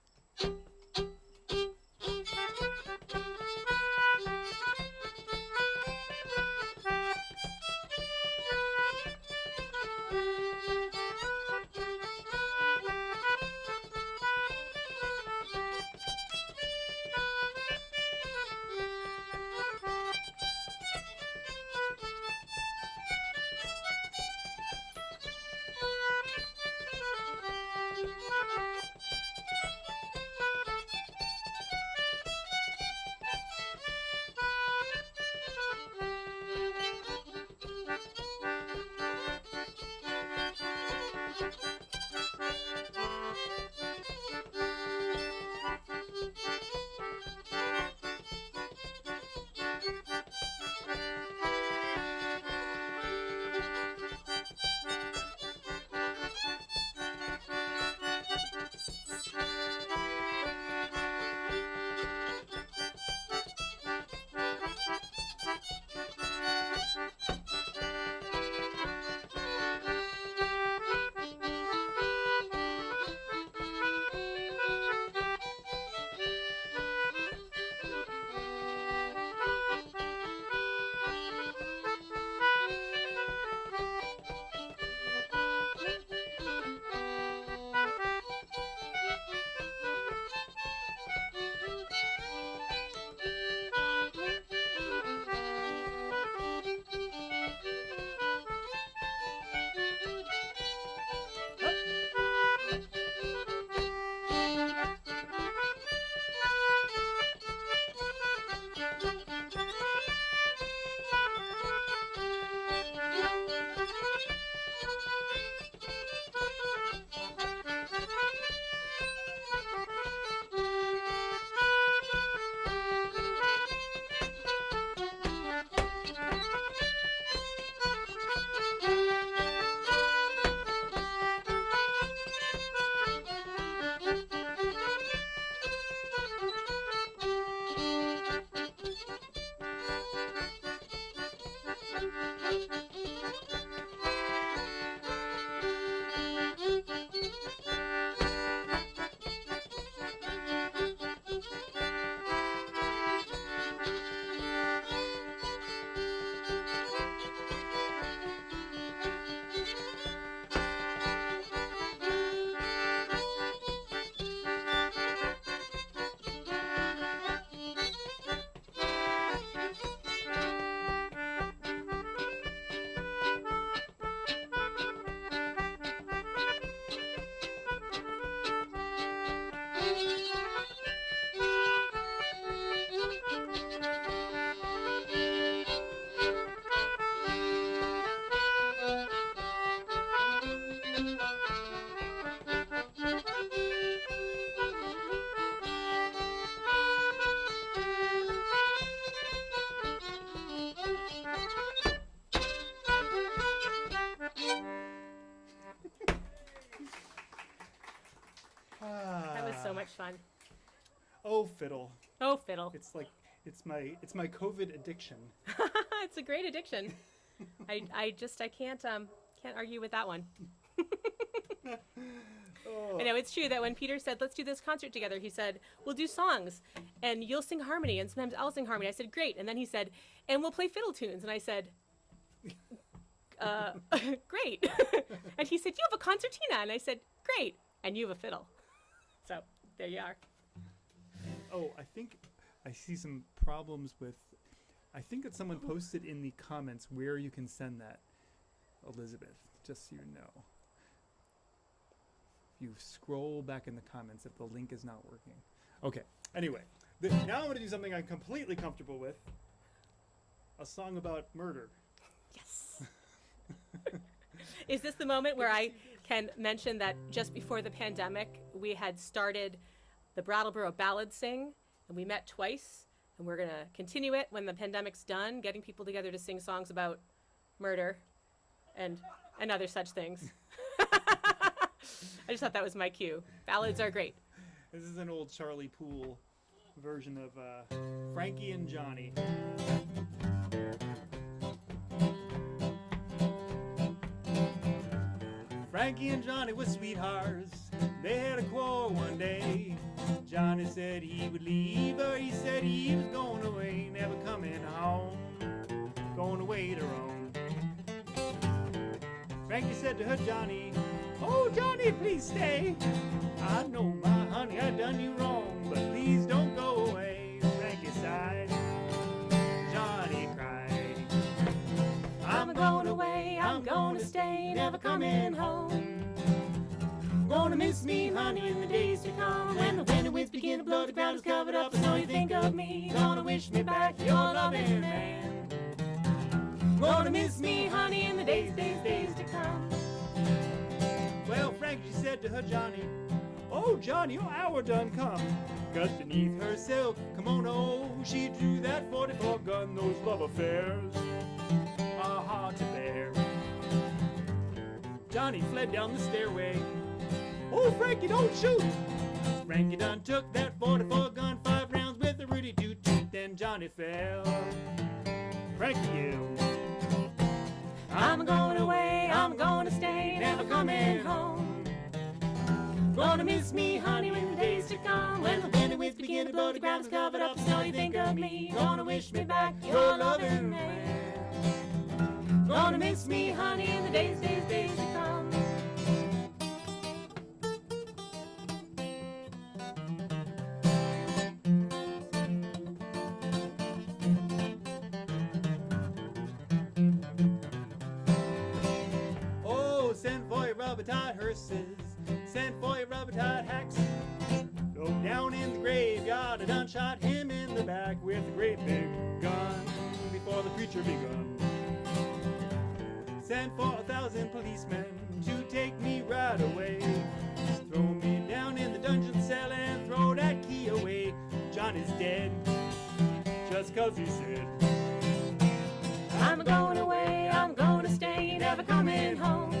That was so much fun. Oh, fiddle. Oh, fiddle. It's like it's my COVID addiction. It's a great addiction. I can't argue with that one. Oh. I know it's true that when Peter said, let's do this concert together, he said, we'll do songs and you'll sing harmony and sometimes I'll sing harmony. I said, great. And then he said, and we'll play fiddle tunes. And I said, great. And he said, you have a concertina. And I said, great. And you have a fiddle. So there you are. Oh, I think I see some problems with. I think that someone posted in the comments where you can send that, Elizabeth, just so you know. You scroll back in the comments if the link is not working. Okay, anyway, now I'm going to do something I'm completely comfortable with. A song about murder. Yes. Is this the moment where I can mention that just before the pandemic, we had started the Brattleboro Ballad Sing, and we met twice, and we're going to continue it when the pandemic's done, getting people together to sing songs about murder and other such things. I just thought that was my cue. Ballads are great. This is an old Charlie Poole version of Frankie and Johnny. Frankie and Johnny were sweethearts. They had a quarrel one day. Johnny said he would leave her. He said he was going away, never coming home. Going away to roam. Frankie said to her, Johnny, oh, Johnny, please stay. I know, my honey, I done you wrong, but please don't go away. Frankie sighed. Johnny cried. I'm going away, I'm gonna stay, never coming home. Gonna miss me, honey, in the days to come. When the winter winds begin to blow, the ground is covered up, and so you think of me. Gonna wish me back, your loving man. Gonna miss me, honey, in the days to come. Well, Frankie said to her, Johnny, oh, Johnny, your hour done come. 'Cause beneath her silk kimono, she drew that 44 gun. Those love affairs are hard to bear. Johnny fled down the stairway. Oh, Frankie, don't shoot! Frankie done took that 44 gun, 5 rounds with a Rudy toot. Then Johnny fell. Frankie yelled, I'm going away, I'm gonna stay, never coming home. Gonna miss me, honey, in the days to come. When the winter winds begin to blow, the ground is covered up, so you think of me. Gonna wish me back, your loving man. Gonna miss me, honey, in the days to come. Send for your rubber-tied hearses, send for your rubber-tied hacks. Go down in the graveyard, I done shot him in the back with a great big gun before the preacher begun. Send for 1,000 policemen to take me right away. Throw me down in the dungeon cell and throw that key away. Johnny's dead, just 'cause he said, I'm going away, I'm gonna stay, never coming home.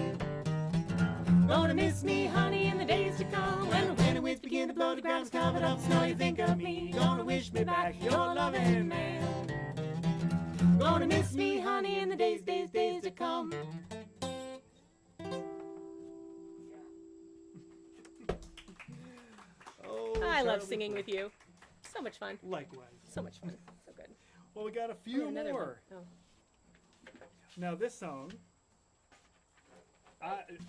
Gonna miss me, honey, in the days to come. When the winter winds begin to blow, the ground's covered up, snow, you think of me. Gonna wish me back, your loving man. Gonna miss me, honey, in the days to come. Oh, I love singing with you. So much fun. Likewise. So much fun. So good. Well, we got a few Another more. one. Now, this song,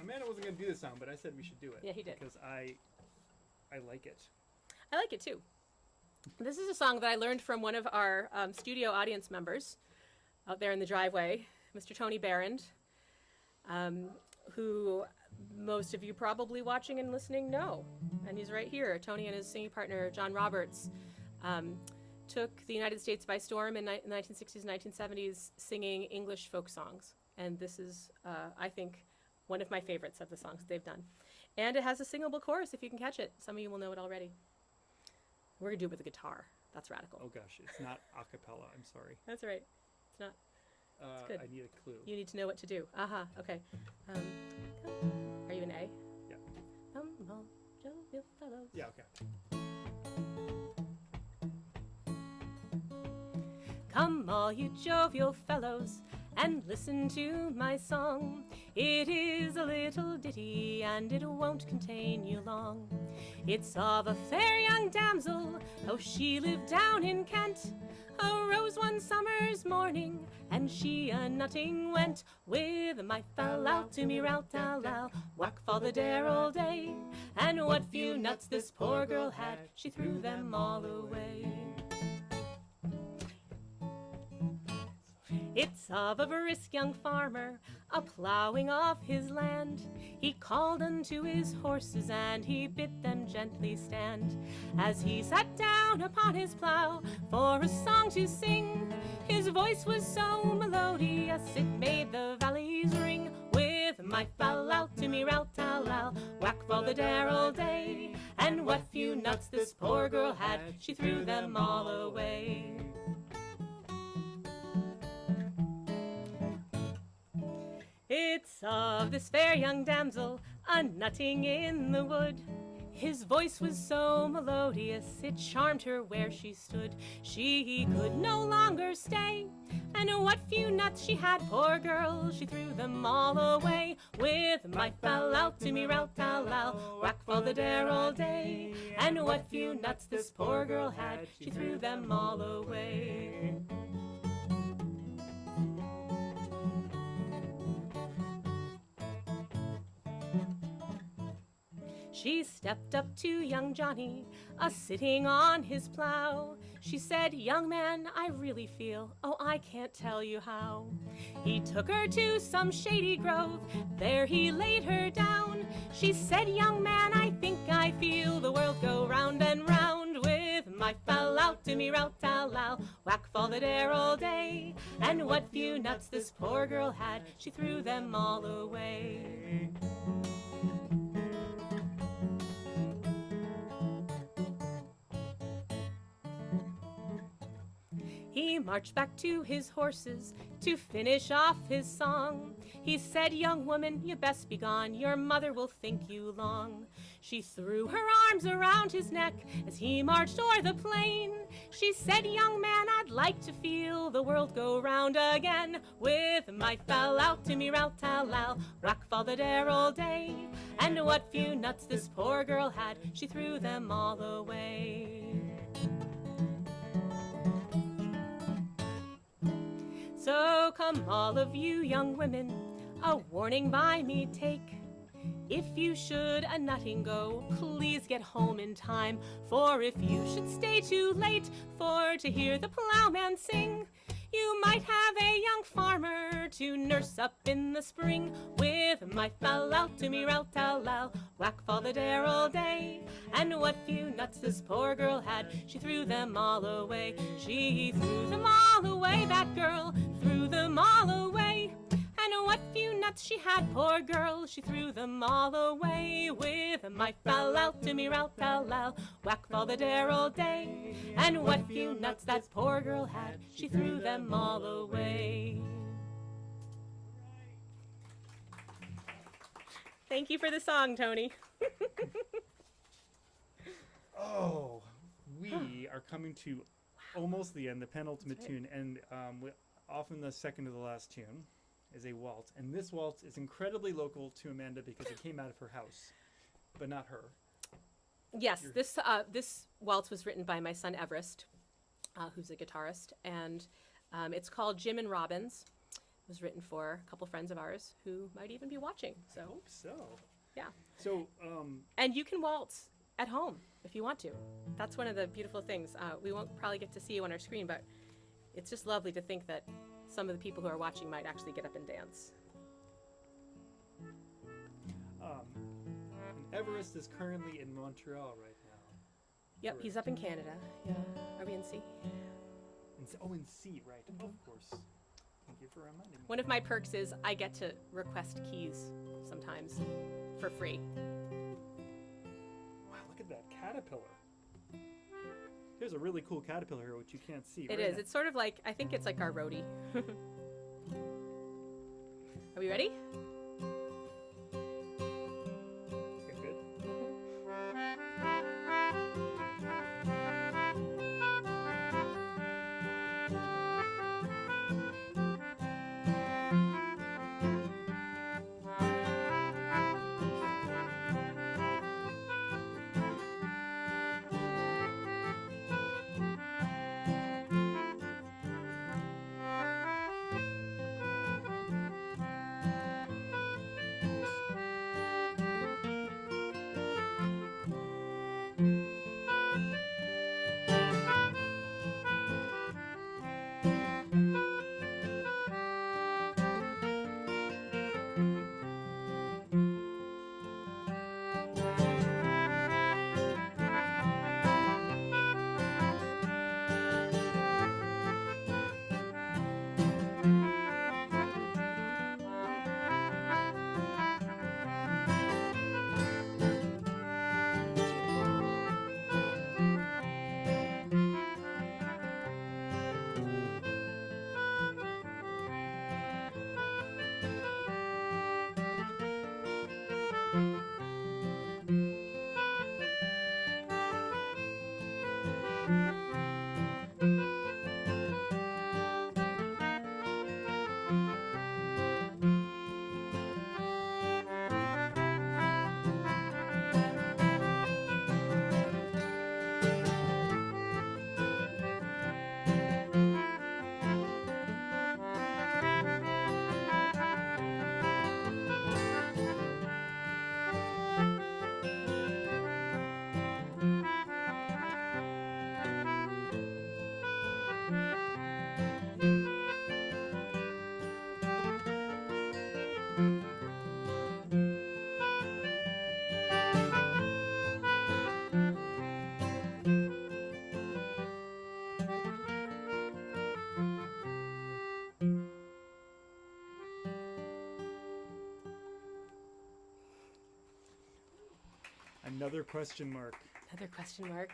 Amanda wasn't going to do this song, but I said we should do it. Yeah, he did. Because I like it. I like it too. This is a song that I learned from one of our studio audience members out there in the driveway, Mr. Tony Barrand, who most of you probably watching and listening know. And he's right here. Tony and his singing partner, John Roberts, took the United States by storm in the 1960s and 1970s singing English folk songs. And this is, I think, one of my favorites of the songs they've done. And it has a singable chorus if you can catch it. Some of you will know it already. We're going to do it with a guitar. That's radical. Oh, gosh. It's not a cappella. I'm sorry. That's right. It's not. good. I need a clue. You need to know what to do. Okay. Are you an A? Yeah. Come on, jovial fellows. Yeah, okay. Come, all you jovial fellows, and listen to my song. It is a little ditty, and it won't contain you long. It's of a fair young damsel, how she lived down in Kent. Arose one summer's morning, and she a-nutting went, with my fallow to me rout-a-low, whack for the dare all day. And what few nuts this poor girl had, she threw them all away. It's of a brisk young farmer, a-ploughing off his land. He called unto his horses, and he bid them gently stand. As he sat down upon his plough for a song to sing, his voice was so melodious it made the valleys ring. With my fallow to me rout-a-low, whack for the dare all day. And what few nuts this poor girl had, she threw them all away. It's of this fair young damsel, a-nutting in the wood. His voice was so melodious, it charmed her where she stood. She could no longer stay, and what few nuts she had, poor girl, she threw them all away. With my fell out to me rout tal whack for the dare all day. And what few nuts this poor girl had, she threw them all away. She stepped up to young Johnny, a-sitting on his plow. She said, young man, I really feel, oh, I can't tell you how. He took her to some shady grove, there he laid her down. She said, young man, I think I feel the world go round and round. With my fell out to me rout tal whack fall the dare all day. And what few nuts this poor girl had, she threw them all away. He marched back to his horses to finish off his song. He said, young woman, you best be gone, your mother will think you long. She threw her arms around his neck as he marched o'er the plain. She said, young man, I'd like to feel the world go round again. With my fell out to me rout tal whack fall the dare all day. And what few nuts this poor girl had, she threw them all away. So come all of you young women, a warning by me take. If you should a-nutting go, please get home in time. For if you should stay too late for to hear the plowman sing, you might have a young farmer to nurse up in the spring. With my fell out to me rout tal whack fall the dare all day. And what few nuts this poor girl had, she threw them all away. She threw them all away, that girl threw them all away. And what few nuts she had, poor girl, she threw them all away. With my fell out to me rout tal whack fall the dare all day. And what few nuts that poor girl had, she threw them all away. Thank you for the song, Tony. Oh, we are coming to almost the end, the penultimate That's right. tune, and often the second to the last tune is a waltz. And this waltz is incredibly local to Amanda because it came out of her house, but not her. Yes, this waltz was written by my son Everest, who's a guitarist, and it's called Jim and Robins. It was written for a couple friends of ours who might even be watching. I hope so. Yeah. So, And you can waltz at home if you want to. That's one of the beautiful things. We won't probably get to see you on our screen, but it's just lovely to think that some of the people who are watching might actually get up and dance. and Everest is currently in Montreal right now. Yep, he's up in Canada. Yeah. Are we in C? In C, right? Of course. Thank you for reminding me. One of my perks is I get to request keys sometimes for free. Wow, look at that caterpillar. There's a really cool caterpillar here, which you can't see. It is. It's sort of like, I think it's like our roadie. Are we ready? Okay, good. Another question mark. Another question mark.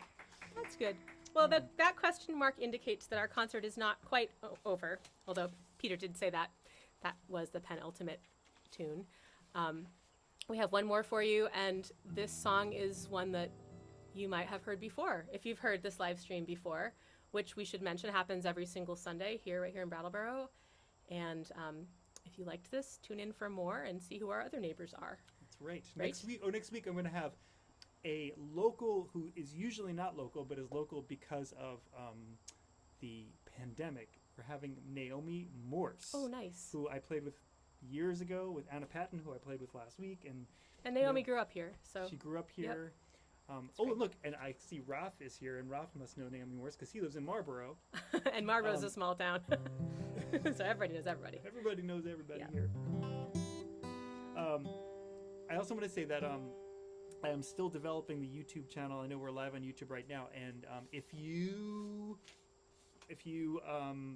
That's good. Well, that question mark indicates that our concert is not quite over, although Peter did say that. That was the penultimate tune. We have one more for you, and this song is one that you might have heard before, if you've heard this live stream before, which we should mention happens every single Sunday right here in Brattleboro. And if you liked this, tune in for more and see who our other neighbors are. That's right. Right. Next week I'm going to have a local who is usually not local, but is local because of the pandemic. We're having Naomi Morse. Oh, nice. Who I played with years ago, with Anna Patton, who I played with last week. And Naomi grew up here, so. She grew up here. great. And look, and I see Ralph is here, and Ralph must know Naomi Morse because he lives in Marlboro. And Marlboro's a small town. So everybody knows everybody. Everybody knows everybody Yeah. here. I also want to say that I am still developing the YouTube channel. I know we're live on YouTube right now, and if you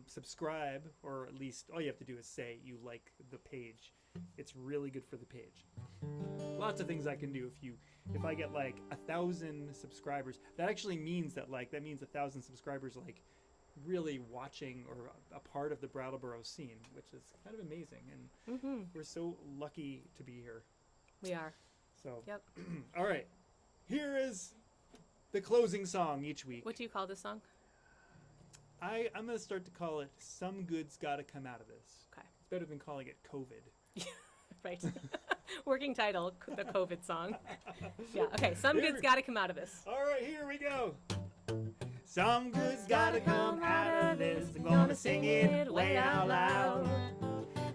subscribe, or at least all you have to do is say you like the page, it's really good for the page. Lots of things I can do. If I get like 1,000 subscribers, that actually means that 1,000 subscribers really watching or a part of the Brattleboro scene, which is kind of amazing, and we're so lucky to be here. We are. So, Yep. all right, here is the closing song each week. What do you call this song? I'm going to start to call it "Some Good's Gotta Come Out of This." Okay. It's better than calling it COVID. Right. Working title, the COVID song. Yeah, okay. Some Here good's we- got to come out of this. All right, here we go. Some good's gotta come out of this. I'm gonna sing it way out loud.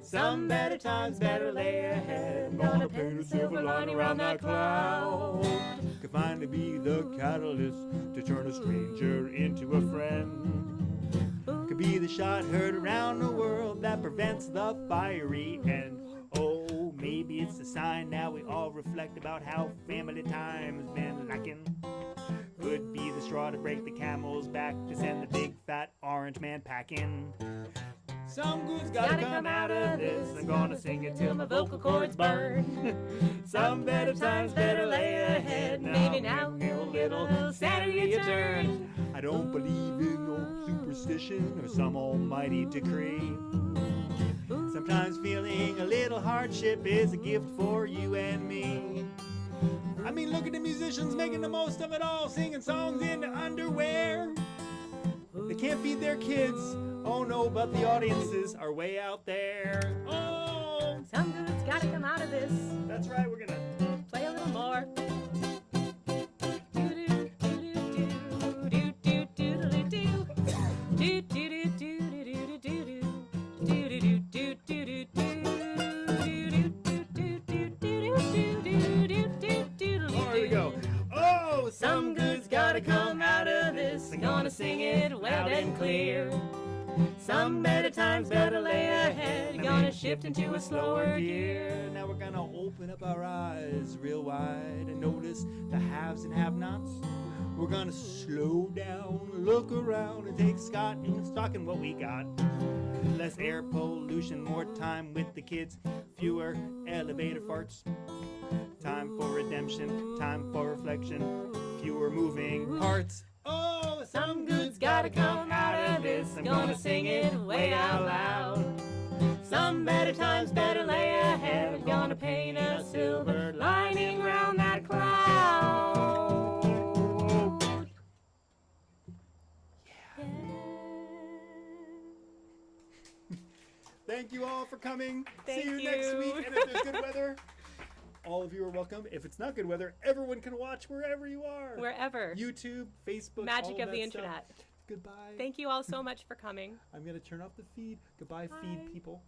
Some better times better lay ahead. I'm gonna paint a silver line around that cloud. Could finally be the catalyst to turn a stranger into a friend. Could be the shot heard around the world that prevents the fiery end. Oh, maybe it's a sign now we all reflect about how family time's been lacking. Could be the straw to break the camel's back to send the big fat orange man packing. Some good's gotta come out of this. I'm gonna sing it till my vocal cords burn. Some better times better lay ahead. Maybe now a little Saturday a turn. I don't believe in no superstition or some almighty decree. Sometimes feeling a little hardship is a gift for you and me. I mean, look at the musicians making the most of it all, singing songs in their underwear. They can't feed their kids, oh no, but the audiences are way out there. Oh, Some good's got to come out of this. that's right, we're gonna Play a little more. There we go. Oh, Some good's gotta come out of this. I'm gonna sing it loud and clear. Some better times better lay ahead. Gonna shift into a slower gear. Now we're gonna open up our eyes real wide and notice the haves and have-nots. We're gonna slow down, look around, and take stock in what we got. Less air pollution, more time with the kids, fewer elevator farts. Time for redemption, time for reflection, fewer moving parts. Oh, Some good's gotta come out of this. I'm gonna sing it way out loud. Some better times better lay ahead. Gonna paint a silver lining round that cloud. Yeah. Thank you all for coming. Thank See you next you. week. And if there's good weather, all of you are welcome. If it's not good weather, everyone can watch wherever you are. Wherever. YouTube, Facebook, Magic all of the that stuff. internet. Goodbye. Thank you all so much for coming. I'm going to turn off the feed. Goodbye, Bye. feed people.